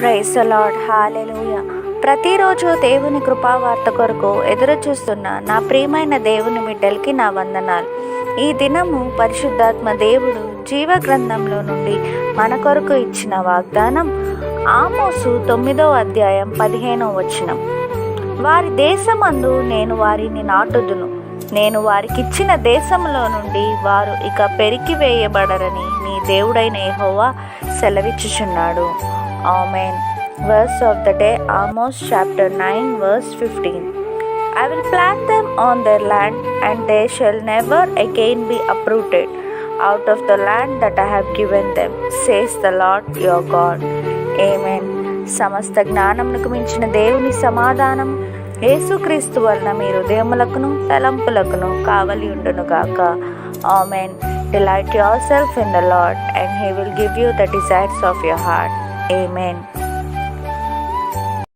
Praise the lord. హల్లెలూయా. ప్రతిరోజు దేవుని కృపావార్త కొరకు ఎదురు చూస్తున్న నా ప్రియమైన దేవుని బిడ్డలకి నా వందనాలు. ఈ దినము పరిశుద్ధాత్మ దేవుడు జీవ గ్రంథంలో నుండి మన కొరకు ఇచ్చిన వాగ్దానం ఆమోసు 9వ అధ్యాయం 15వ వచనం. వారి దేశమందు నేను వారిని నాటుదును, నేను వారికిచ్చిన దేశంలో నుండి వారు ఇక పెరికివేయబడరని నీ దేవుడైన యెహోవా సెలవిచ్చుచున్నాడు. ఆమేన్. Verse of the day, Amos chapter 9 verse 15. I will plant them on their land, and they shall never again be uprooted out of the land that I have given them, says the Lord your God. Amen. సమస్త జ్ఞానమునకు మించిన దేవుని సమాధానం యేసుక్రీస్తు వలన మీ హృదయములకును తలంపులకును కావలి ఉండునుగాక. Amen. Delight yourself in the Lord, and He will give you the desires of your heart. Amen.